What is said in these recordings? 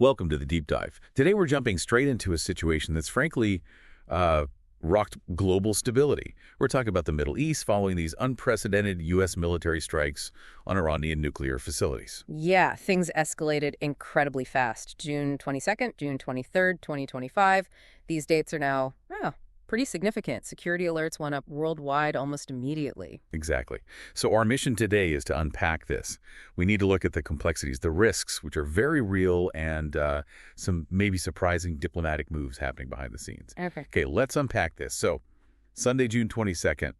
Welcome to the Deep Dive. Today we're jumping straight into a situation that's frankly rocked global stability. We're talking about the Middle East following these unprecedented U.S. military strikes on Iranian nuclear facilities. Yeah, things escalated incredibly fast. June 22nd, June 23rd, 2025. These dates are now, pretty significant. Security alerts went up worldwide almost immediately. Exactly. So our mission today is to unpack this. We need to look at the complexities, the risks, which are very real, and some maybe surprising diplomatic moves happening behind the scenes. Okay, let's unpack this. So Sunday, June 22nd,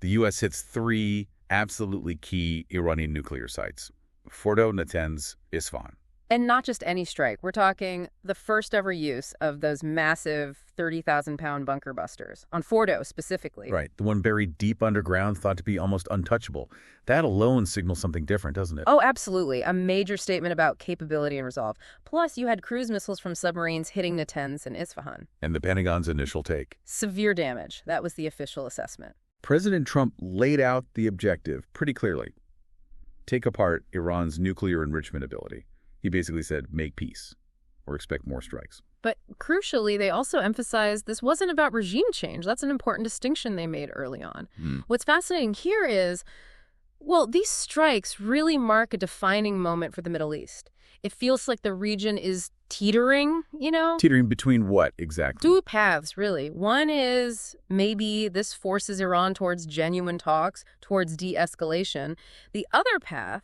the U.S. hits 3 absolutely key Iranian nuclear sites: Fordow, Natanz, Isfahan. And not just any strike. We're talking the first ever use of those massive 30,000-pound bunker busters, on Fordow specifically. Right, the one buried deep underground, thought to be almost untouchable. That alone signals something different, doesn't it? Oh, absolutely. A major statement about capability and resolve. Plus, you had cruise missiles from submarines hitting Natanz and Isfahan. And the Pentagon's initial take: severe damage. That was the official assessment. President Trump laid out the objective pretty clearly. Take apart Iran's nuclear enrichment ability. He basically said, make peace or expect more strikes. But crucially, they also emphasized this wasn't about regime change. That's an important distinction they made early on. What's fascinating here is, well, these strikes really mark a defining moment for the Middle East. It feels like the region is teetering, Teetering between what exactly? 2 paths, really. One is maybe this forces Iran towards genuine talks, towards de-escalation. The other path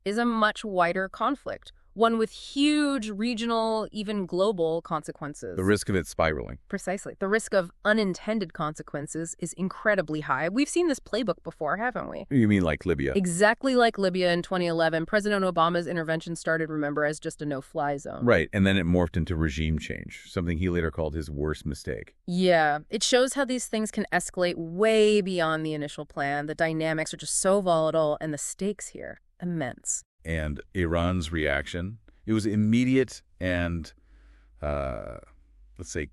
is a much wider conflict, one with huge regional, even global consequences. The risk of it spiraling. Precisely. The risk of unintended consequences is incredibly high. We've seen this playbook before, haven't we? You mean like Libya? Exactly like Libya in 2011. President Obama's intervention started, remember, as just a no-fly zone. Right, and then it morphed into regime change, something he later called his worst mistake. Yeah, it shows how these things can escalate way beyond the initial plan. The dynamics are just so volatile, and the stakes here, immense. And Iran's reaction, it was immediate and, let's say,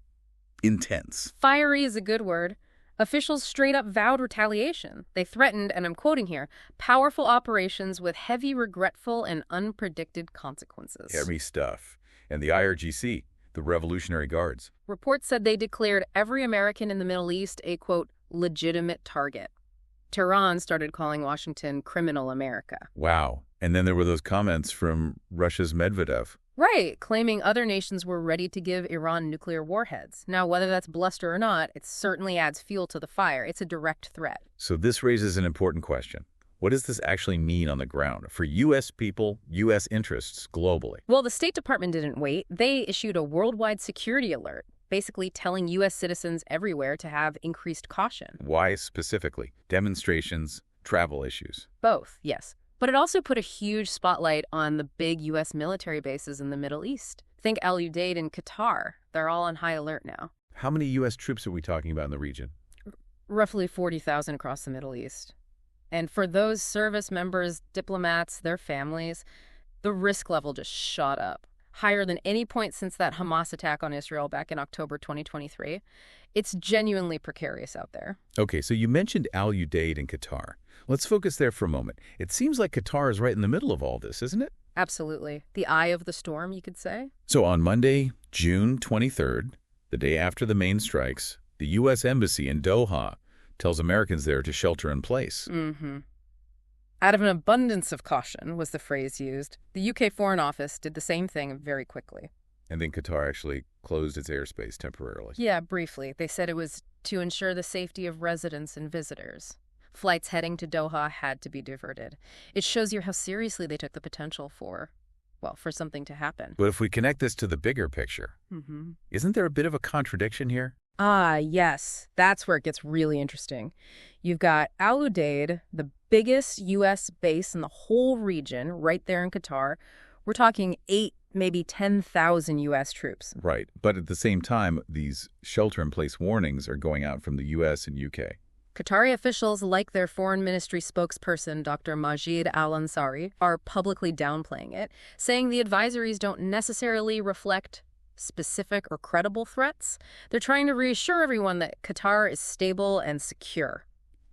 intense. Fiery is a good word. Officials straight up vowed retaliation. They threatened, and I'm quoting here, powerful operations with heavy, regretful, and unpredicted consequences. Heavy stuff. And the IRGC, the Revolutionary Guards. Reports said they declared every American in the Middle East a, quote, legitimate target. Tehran started calling Washington criminal America. Wow. And then there were those comments from Russia's Medvedev. Right, claiming other nations were ready to give Iran nuclear warheads. Now, whether that's bluster or not, it certainly adds fuel to the fire. It's a direct threat. So this raises an important question. What does this actually mean on the ground for U.S. people, U.S. interests globally? Well, the State Department didn't wait. They issued a worldwide security alert, basically telling U.S. citizens everywhere to have increased caution. Why specifically? Demonstrations, travel issues? Both, yes. But it also put a huge spotlight on the big U.S. military bases in the Middle East. Think Al Udeid and Qatar. They're all on high alert now. How many U.S. troops are we talking about in the region? Roughly 40,000 across the Middle East. And for those service members, diplomats, their families, the risk level just shot up. Higher than any point since that Hamas attack on Israel back in October 2023. It's genuinely precarious out there. Okay, so you mentioned Al Udeid and Qatar. Let's focus there for a moment. It seems like Qatar is right in the middle of all this, isn't it? Absolutely. The eye of the storm, you could say. So on Monday, June 23rd, the day after the main strikes, the U.S. Embassy in Doha tells Americans there to shelter in place. Out of an abundance of caution was the phrase used. The UK Foreign Office did the same thing very quickly. And then Qatar actually closed its airspace temporarily. Yeah, briefly. They said it was to ensure the safety of residents and visitors. Flights heading to Doha had to be diverted. It shows you how seriously they took the potential for something to happen. But if we connect this to the bigger picture, isn't there a bit of a contradiction here? Yes. That's where it gets really interesting. You've got Al Udeid, the biggest U.S. base in the whole region, right there in Qatar. We're talking 8, maybe 10,000 U.S. troops. Right. But at the same time, these shelter-in-place warnings are going out from the U.S. and U.K. Qatari officials, like their foreign ministry spokesperson, Dr. Majid al-Ansari, are publicly downplaying it, saying the advisories don't necessarily reflect specific or credible threats. They're trying to reassure everyone that Qatar is stable and secure.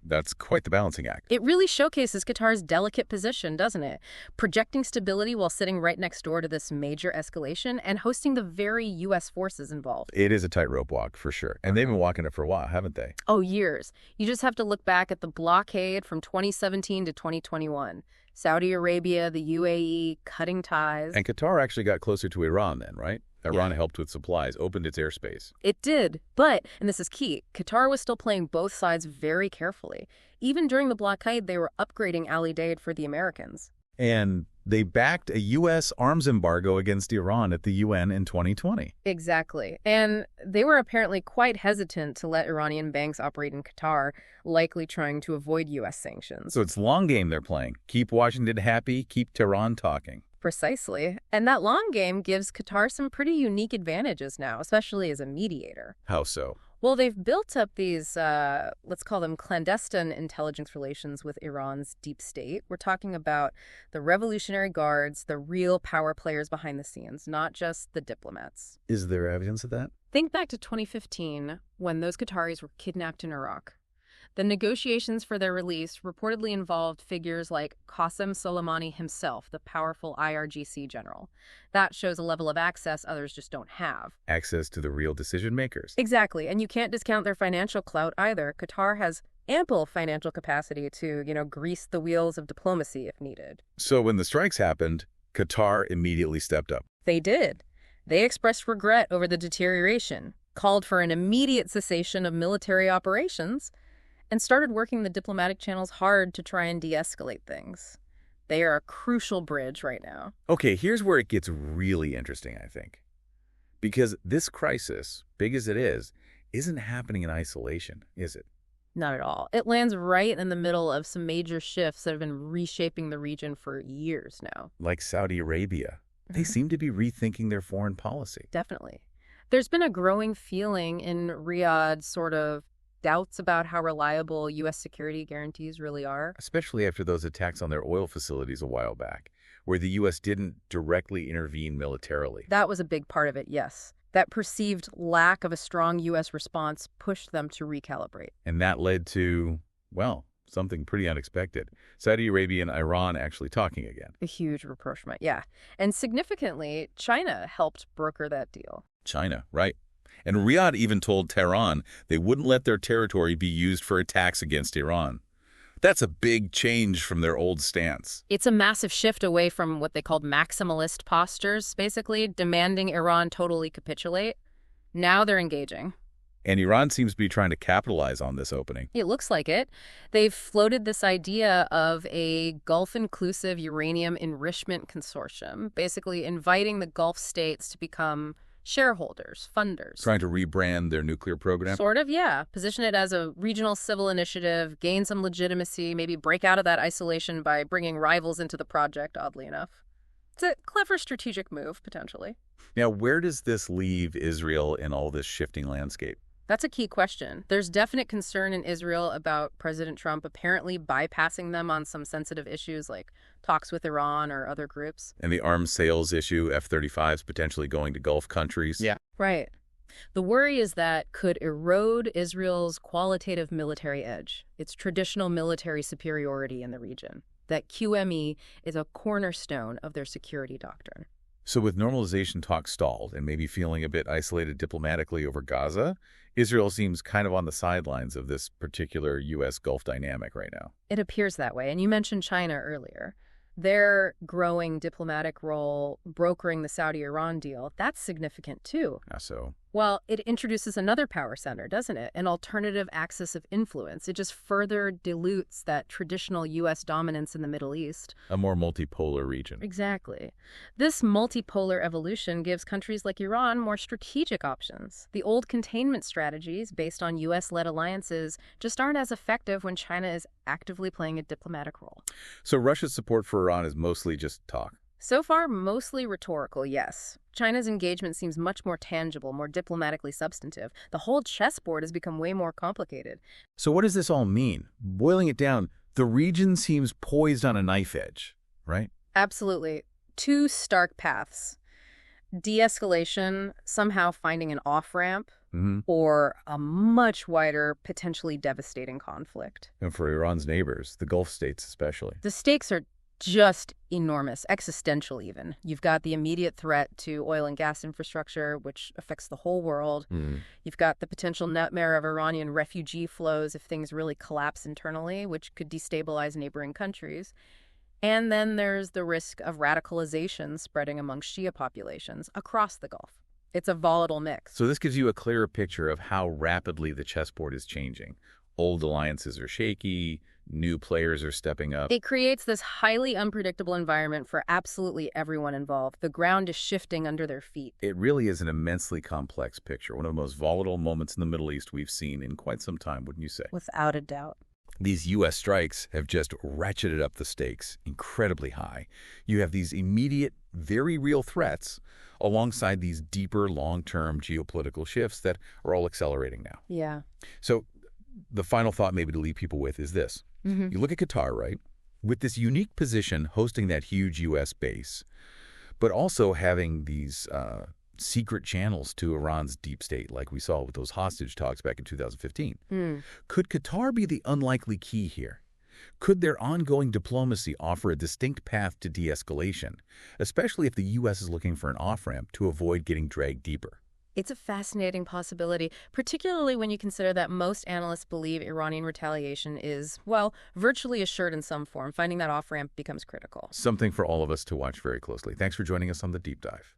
That's quite the balancing act. It really showcases Qatar's delicate position, doesn't it? Projecting stability while sitting right next door to this major escalation and hosting the very U.S. forces involved. It is a tightrope walk, for sure. And they've been walking it for a while, haven't they? Oh, years. You just have to look back at the blockade from 2017 to 2021. Saudi Arabia, the UAE, cutting ties. And Qatar actually got closer to Iran then, right? Iran helped with supplies, opened its airspace. It did. But, and this is key, Qatar was still playing both sides very carefully. Even during the blockade, they were upgrading allied aid for the Americans. And they backed a U.S. arms embargo against Iran at the UN in 2020. Exactly. And they were apparently quite hesitant to let Iranian banks operate in Qatar, likely trying to avoid U.S. sanctions. So it's long game they're playing. Keep Washington happy, keep Tehran talking. Precisely. And that long game gives Qatar some pretty unique advantages now, especially as a mediator. How so? Well, they've built up these, let's call them clandestine intelligence relations with Iran's deep state. We're talking about the Revolutionary Guards, the real power players behind the scenes, not just the diplomats. Is there evidence of that? Think back to 2015, when those Qataris were kidnapped in Iraq. The negotiations for their release reportedly involved figures like Qasem Soleimani himself, the powerful IRGC general. That shows a level of access others just don't have. Access to the real decision makers. Exactly, and you can't discount their financial clout either. Qatar has ample financial capacity to, grease the wheels of diplomacy if needed. So when the strikes happened, Qatar immediately stepped up. They did. They expressed regret over the deterioration, called for an immediate cessation of military operations, and started working the diplomatic channels hard to try and de-escalate things. They are a crucial bridge right now. Okay, here's where it gets really interesting, I think. Because this crisis, big as it is, isn't happening in isolation, is it? Not at all. It lands right in the middle of some major shifts that have been reshaping the region for years now. Like Saudi Arabia. They seem to be rethinking their foreign policy. Definitely. There's been a growing feeling in Riyadh, sort of doubts about how reliable U.S. security guarantees really are. Especially after those attacks on their oil facilities a while back, where the U.S. didn't directly intervene militarily. That was a big part of it, yes. That perceived lack of a strong U.S. response pushed them to recalibrate. And that led to, well, something pretty unexpected. Saudi Arabia and Iran actually talking again. A huge rapprochement, yeah. And significantly, China helped broker that deal. China, right. And Riyadh even told Tehran they wouldn't let their territory be used for attacks against Iran. That's a big change from their old stance. It's a massive shift away from what they called maximalist postures, basically demanding Iran totally capitulate. Now they're engaging. And Iran seems to be trying to capitalize on this opening. It looks like it. They've floated this idea of a Gulf-inclusive uranium enrichment consortium, basically inviting the Gulf states to become shareholders, funders. Trying to rebrand their nuclear program? Sort of, yeah. Position it as a regional civil initiative, gain some legitimacy, maybe break out of that isolation by bringing rivals into the project, oddly enough. It's a clever strategic move, potentially. Now, where does this leave Israel in all this shifting landscape? That's a key question. There's definite concern in Israel about President Trump apparently bypassing them on some sensitive issues like talks with Iran or other groups. And the arms sales issue, F-35s potentially going to Gulf countries. Yeah. Right. The worry is that could erode Israel's qualitative military edge, its traditional military superiority in the region. That QME is a cornerstone of their security doctrine. So with normalization talks stalled and maybe feeling a bit isolated diplomatically over Gaza, Israel seems kind of on the sidelines of this particular U.S. Gulf dynamic right now. It appears that way. And you mentioned China earlier. Their growing diplomatic role brokering the Saudi-Iran deal, that's significant too. How so? Well, it introduces another power center, doesn't it? An alternative axis of influence. It just further dilutes that traditional U.S. dominance in the Middle East. A more multipolar region. Exactly. This multipolar evolution gives countries like Iran more strategic options. The old containment strategies based on U.S.-led alliances just aren't as effective when China is actively playing a diplomatic role. So Russia's support for Iran is mostly just talk? So far, mostly rhetorical, yes. China's engagement seems much more tangible, more diplomatically substantive. The whole chessboard has become way more complicated. So what does this all mean? Boiling it down, the region seems poised on a knife edge, right? Absolutely. Two stark paths. de-escalation, somehow finding an off-ramp, or a much wider, potentially devastating conflict. And for Iran's neighbors, the Gulf states especially. The stakes are just enormous, existential even. You've got the immediate threat to oil and gas infrastructure, which affects the whole world. You've got the potential nightmare of Iranian refugee flows if things really collapse internally, which could destabilize neighboring countries. And then there's the risk of radicalization spreading among Shia populations across the Gulf. It's a volatile mix. So this gives you a clearer picture of how rapidly the chessboard is changing. Old alliances are shaky, new players are stepping up. It creates this highly unpredictable environment for absolutely everyone involved. The ground is shifting under their feet. It really is an immensely complex picture, one of the most volatile moments in the Middle East we've seen in quite some time, wouldn't you say? Without a doubt. These U.S. strikes have just ratcheted up the stakes incredibly high. You have these immediate, very real threats alongside these deeper, long-term geopolitical shifts that are all accelerating now. Yeah. So the final thought maybe to leave people with is this. You look at Qatar, right? With this unique position hosting that huge U.S. base, but also having these secret channels to Iran's deep state, like we saw with those hostage talks back in 2015. Could Qatar be the unlikely key here? Could their ongoing diplomacy offer a distinct path to de-escalation, especially if the U.S. is looking for an off-ramp to avoid getting dragged deeper? It's a fascinating possibility, particularly when you consider that most analysts believe Iranian retaliation is, well, virtually assured in some form. Finding that off-ramp becomes critical. Something for all of us to watch very closely. Thanks for joining us on The Deep Dive.